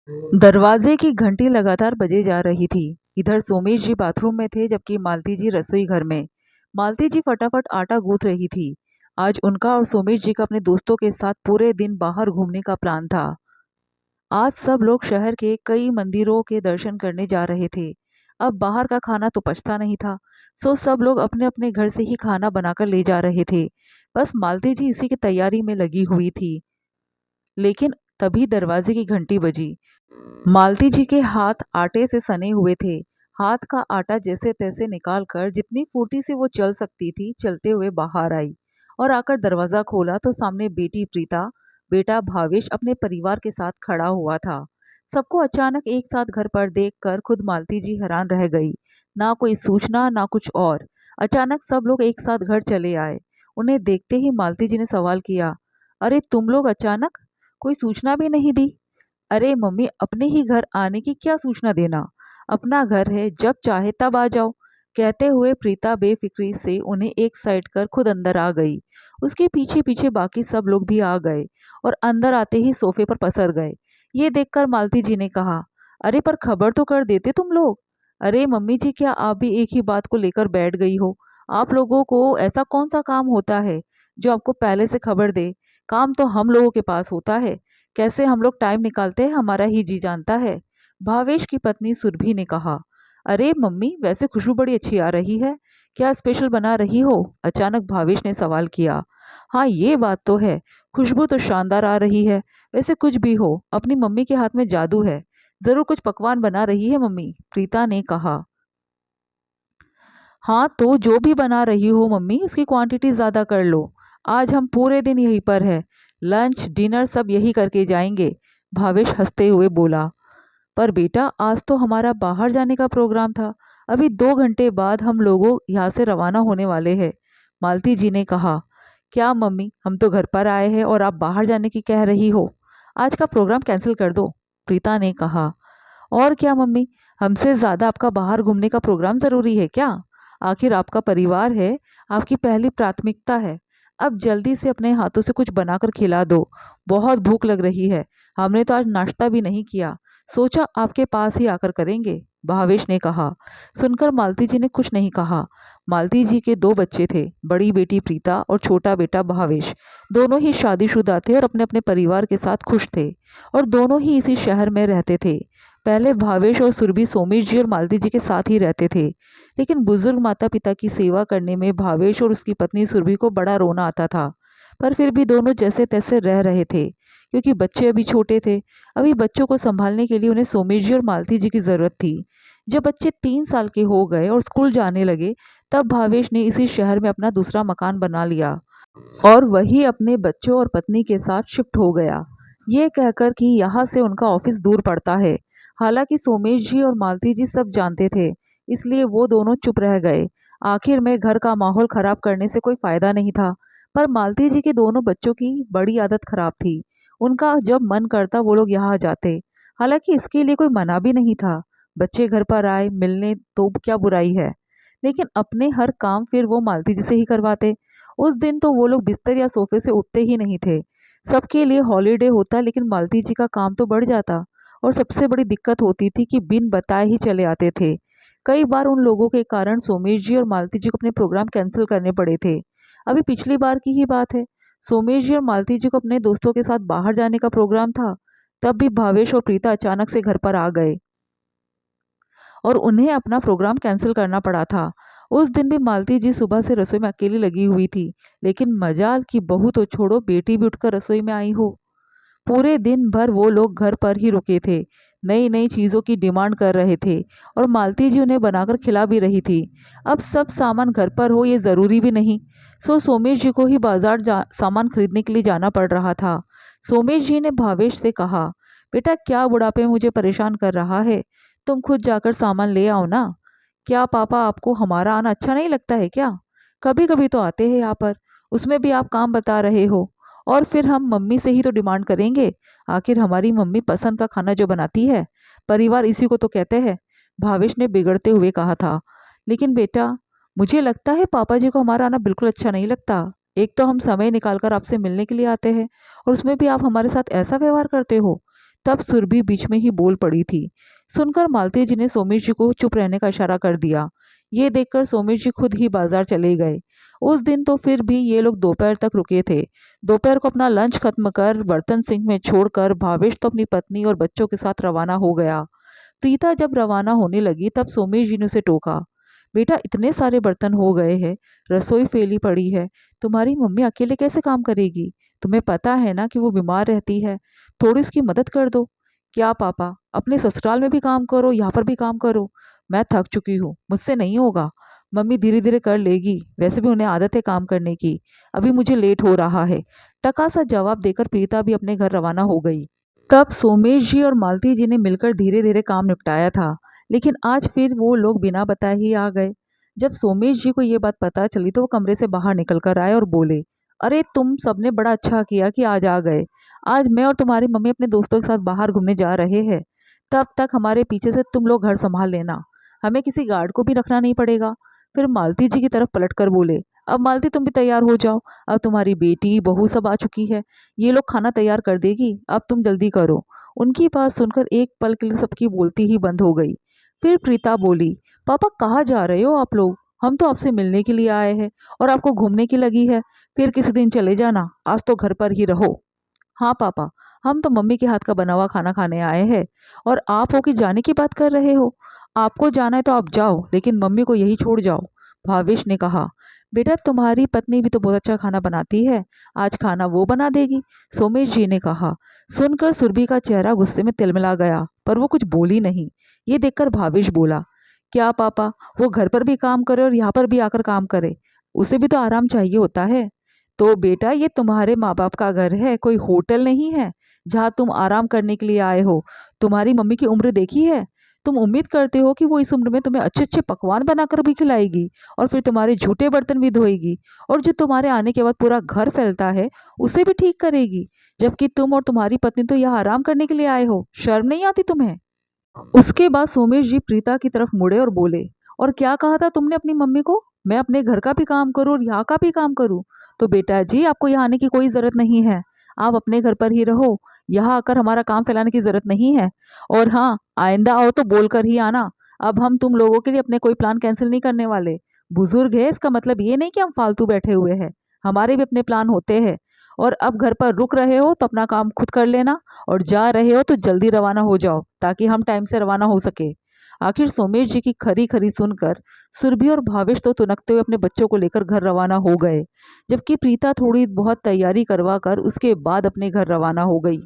दरवाजे की घंटी लगातार बजे जा रही थी। इधर सोमेश जी बाथरूम में थे जबकि मालती जी रसोई घर में। मालती जी फटाफट आटा गूंथ रही थी। आज उनका और सोमेश जी का अपने दोस्तों के साथ पूरे दिन बाहर घूमने का प्लान था। आज सब लोग शहर के कई मंदिरों के दर्शन करने जा रहे थे। अब बाहर का खाना तो पचता नहीं था, सो सब लोग अपने अपने घर से ही खाना बनाकर ले जा रहे थे। बस मालती जी इसी की तैयारी में लगी हुई थी। लेकिन तभी दरवाजे की घंटी बजी। मालती जी के हाथ आटे से सने हुए थे। हाथ का आटा जैसे तैसे निकाल कर जितनी फुर्ती से वो चल सकती थी चलते हुए बाहर आई और आकर दरवाजा खोला तो सामने बेटी प्रीता, बेटा भावेश अपने परिवार के साथ खड़ा हुआ था। सबको अचानक एक साथ घर पर देखकर खुद मालती जी हैरान रह गई। ना कोई सूचना ना कुछ और। अचानक सब लोग एक साथ घर चले आए। उन्हें देखते ही मालती जी ने सवाल किया, अरे तुम लोग अचानक, कोई सूचना भी नहीं दी? अरे मम्मी, अपने ही घर आने की क्या सूचना देना, अपना घर है, जब चाहे तब आ जाओ। कहते हुए प्रीता बेफिक्री से उन्हें एक साइड कर खुद अंदर आ गई। उसके पीछे पीछे बाकी सब लोग भी आ गए और अंदर आते ही सोफे पर पसर गए। ये देखकर मालती जी ने कहा, अरे पर खबर तो कर देते तुम लोग। अरे मम्मी जी, क्या आप भी एक ही बात को लेकर बैठ गई हो? आप लोगों को ऐसा कौन सा काम होता है जो आपको पहले से खबर दे? काम तो हम लोगों के पास होता है। कैसे हम लोग टाइम निकालते हैं हमारा ही जी जानता है। भावेश की पत्नी सुरभि ने कहा, अरे मम्मी, वैसे खुशबू बड़ी अच्छी आ रही है, क्या स्पेशल बना रही हो? अचानक भावेश ने सवाल किया। हाँ, ये बात तो है, खुशबू तो शानदार आ रही है। वैसे कुछ भी हो, अपनी मम्मी के हाथ में जादू है। जरूर कुछ पकवान बना रही है मम्मी, प्रीता ने कहा। हाँ, तो जो भी बना रही हो मम्मी, उसकी क्वांटिटी ज़्यादा कर लो। आज हम पूरे दिन यहीं पर है, लंच डिनर सब यही करके जाएंगे। भावेश हंसते हुए बोला। पर बेटा, आज तो हमारा बाहर जाने का प्रोग्राम था। अभी 2 घंटे बाद हम लोगों यहाँ से रवाना होने वाले हैं, मालती जी ने कहा। क्या मम्मी, हम तो घर पर आए हैं और आप बाहर जाने की कह रही हो? आज का प्रोग्राम कैंसिल कर दो, प्रीता ने कहा। और क्या मम्मी, हमसे ज़्यादा आपका बाहर घूमने का प्रोग्राम ज़रूरी है क्या? आखिर आपका परिवार है, आपकी पहली प्राथमिकता है। अब जल्दी से अपने हाथों से कुछ बनाकर खिला दो, बहुत भूख लग रही है। हमने तो आज नाश्ता भी नहीं किया, सोचा आपके पास ही आकर करेंगे, भावेश ने कहा। सुनकर मालती जी ने कुछ नहीं कहा। मालती जी के 2 बच्चे थे, बड़ी बेटी प्रीता और छोटा बेटा भावेश। दोनों ही शादीशुदा थे और अपने अपने परिवार के साथ खुश थे और दोनों ही इसी शहर में रहते थे। पहले भावेश और सुरभि सोमेश जी और मालती जी के साथ ही रहते थे, लेकिन बुजुर्ग माता पिता की सेवा करने में भावेश और उसकी पत्नी सुरभि को बड़ा रोना आता था। पर फिर भी दोनों जैसे तैसे रह रहे थे, क्योंकि बच्चे अभी छोटे थे। अभी बच्चों को संभालने के लिए उन्हें सोमेश जी और मालती जी की जरूरत थी। जब बच्चे 3 साल के हो गए और स्कूल जाने लगे, तब भावेश ने इसी शहर में अपना दूसरा मकान बना लिया और वही अपने बच्चों और पत्नी के साथ शिफ्ट हो गया, ये कहकर कि यहाँ से उनका ऑफिस दूर पड़ता है। हालांकि सोमेश जी और मालती जी सब जानते थे, इसलिए वो दोनों चुप रह गए। आखिर में घर का माहौल खराब करने से कोई फायदा नहीं था। पर मालती जी के दोनों बच्चों की बड़ी आदत खराब थी। उनका जब मन करता वो लोग यहाँ आ जाते। हालांकि इसके लिए कोई मना भी नहीं था। बच्चे घर पर आए मिलने तो क्या बुराई है, लेकिन अपने हर काम फिर वो मालती जी से ही करवाते। उस दिन तो वो लोग बिस्तर या सोफे से उठते ही नहीं थे। सबके लिए हॉलीडे होता, लेकिन मालती जी का काम तो बढ़ जाता और सबसे बड़ी दिक्कत होती थी कि बिन बताए ही चले आते थे। कई बार उन लोगों के कारण सोमेश जी और मालती जी को अपने प्रोग्राम कैंसिल करने पड़े थे। अभी पिछली बार की ही बात है, सोमेश जी और मालती जी को अपने दोस्तों के साथ बाहर जाने का प्रोग्राम था। तब भी भावेश और प्रीता अचानक से घर पर आ गए और उन्हें अपना प्रोग्राम कैंसिल करना पड़ा था। उस दिन भी मालती जी सुबह से रसोई में अकेली लगी हुई थी, लेकिन मजाल की बहू तो छोड़ो, बेटी भी उठकर रसोई में आई हो। पूरे दिन भर वो लोग घर पर ही रुके थे, नई नई चीज़ों की डिमांड कर रहे थे और मालती जी उन्हें बनाकर खिला भी रही थी। अब सब सामान घर पर हो ये ज़रूरी भी नहीं, सो सोमेश जी को ही बाजार सामान खरीदने के लिए जाना पड़ रहा था। सोमेश जी ने भावेश से कहा, बेटा क्या बुढ़ापे में मुझे परेशान कर रहा है, तुम खुद जाकर सामान ले आओ ना। क्या पापा, आपको हमारा आना अच्छा नहीं लगता है क्या? कभी कभी तो आते हैं यहाँ पर, उसमें भी आप काम बता रहे हो। और फिर हम मम्मी से ही तो डिमांड करेंगे, आखिर हमारी मम्मी पसंद का खाना जो बनाती है, परिवार इसी को तो कहते हैं, भावेश ने बिगड़ते हुए कहा था। लेकिन बेटा, मुझे लगता है पापा जी को हमारा आना बिल्कुल अच्छा नहीं लगता। एक तो हम समय निकालकर आपसे मिलने के लिए आते हैं और उसमें भी आप हमारे साथ ऐसा व्यवहार करते हो। तब सुरभि बीच में ही बोल पड़ी थी। सुनकर मालती जी ने सोमेश जी को चुप रहने का इशारा कर दिया। ये देखकर सोमेश जी खुद ही बाजार चले गए। उस दिन तो फिर भी ये लोग दोपहर तक रुके थे। दोपहर को अपना लंच खत्म कर बर्तन सिंक में छोड़कर भावेश तो अपनी पत्नी और बच्चों के साथ रवाना हो गया। प्रीता जब रवाना होने लगी तब सोमेश जी ने उसे टोका। बेटा, इतने सारे बर्तन हो गए हैं, रसोई फैली पड़ी है, तुम्हारी मम्मी अकेले कैसे काम करेगी? तुम्हें पता है ना कि वो बीमार रहती है, थोड़ी उसकी मदद कर दो। क्या पापा, अपने ससुराल में भी काम करो, यहाँ पर भी काम करो। मैं थक चुकी हूँ, मुझसे नहीं होगा। मम्मी धीरे धीरे कर लेगी, वैसे भी उन्हें आदत है काम करने की। अभी मुझे लेट हो रहा है। टका सा जवाब देकर प्रीता भी अपने घर रवाना हो गई। तब सोमेश जी और मालती जी ने मिलकर धीरे धीरे काम निपटाया था, लेकिन आज फिर वो लोग बिना बताए ही आ गए। जब सोमेश जी को ये बात पता चली तो वो कमरे से बाहर निकल कर आए और बोले, अरे तुम सबने बड़ा अच्छा किया कि आज आ गए। आज मैं और तुम्हारी मम्मी अपने दोस्तों के साथ बाहर घूमने जा रहे हैं। तब तक हमारे पीछे से तुम लोग घर संभाल लेना, हमें किसी गार्ड को भी रखना नहीं पड़ेगा। फिर मालती जी की तरफ पलट कर बोले, अब मालती तुम भी तैयार हो जाओ, अब तुम्हारी बेटी बहू सब आ चुकी है, ये लोग खाना तैयार कर देगी, अब तुम जल्दी करो। उनकी बात सुनकर एक पल के लिए सबकी बोलती ही बंद हो गई। फिर प्रीता बोली, पापा कहाँ जा रहे हो आप लोग? हम तो आपसे मिलने के लिए आए हैं और आपको घूमने की लगी है। फिर किसी दिन चले जाना, आज तो घर पर ही रहो। हाँ पापा, हम तो मम्मी के हाथ का बना हुआ खाना खाने आए हैं, और आप हो कि जाने की बात कर रहे हो? आपको जाना है तो आप जाओ, लेकिन मम्मी को यही छोड़ जाओ। भावेश ने कहा, बेटा तुम्हारी पत्नी भी तो बहुत अच्छा खाना बनाती है, आज खाना वो बना देगी, सोमेश जी ने कहा। सुनकर सुरभि का चेहरा गुस्से में तिलमिला गया, पर वो कुछ बोली नहीं। ये देखकर भावेश बोला, क्या पापा, वो घर पर भी काम करे और यहाँ पर भी आकर काम करे, उसे भी तो आराम चाहिए होता है। तो बेटा, ये तुम्हारे माँ बाप का घर है, कोई होटल नहीं है जहाँ तुम आराम करने के लिए आए हो। तुम्हारी मम्मी की उम्र देखी है? तुम उम्मीद करते हो कि वो इस उम्र में तुम्हें अच्छे अच्छे पकवान बनाकर भी खिलाएगी और फिर तुम्हारे झूठे बर्तन भी धोएगी, और जो तुम्हारे आने के बाद पूरा घर फैलता है उसे भी ठीक करेगी, जबकि तुम और तुम्हारी पत्नी तो यहाँ आराम करने के लिए आए हो। शर्म नहीं आती तुम्हें? उसके बाद सोमेश जी प्रीता की तरफ मुड़े और बोले, और क्या कहा था तुमने अपनी मम्मी को? मैं अपने घर का भी काम करूँ और यहाँ का भी काम करूँ? तो बेटा जी, आपको यहाँ आने की कोई ज़रूरत नहीं है, आप अपने घर पर ही रहो, यहाँ आकर हमारा काम फैलाने की ज़रूरत नहीं है। और हाँ, आइंदा आओ तो बोल कर ही आना, अब हम तुम लोगों के लिए अपने कोई प्लान कैंसिल नहीं करने वाले। बुजुर्ग है, इसका मतलब ये नहीं कि हम फालतू बैठे हुए हैं, हमारे भी अपने प्लान होते हैं। और अब घर पर रुक रहे हो तो अपना काम खुद कर लेना, और जा रहे हो तो जल्दी रवाना हो जाओ ताकि हम टाइम से रवाना हो सके। आखिर सोमेश जी की खरी खरी सुनकर सुरभि और भावेश तो तुनकते हुए अपने बच्चों को लेकर घर रवाना हो गए, जबकि प्रीता थोड़ी बहुत तैयारी करवा कर उसके बाद अपने घर रवाना हो गई।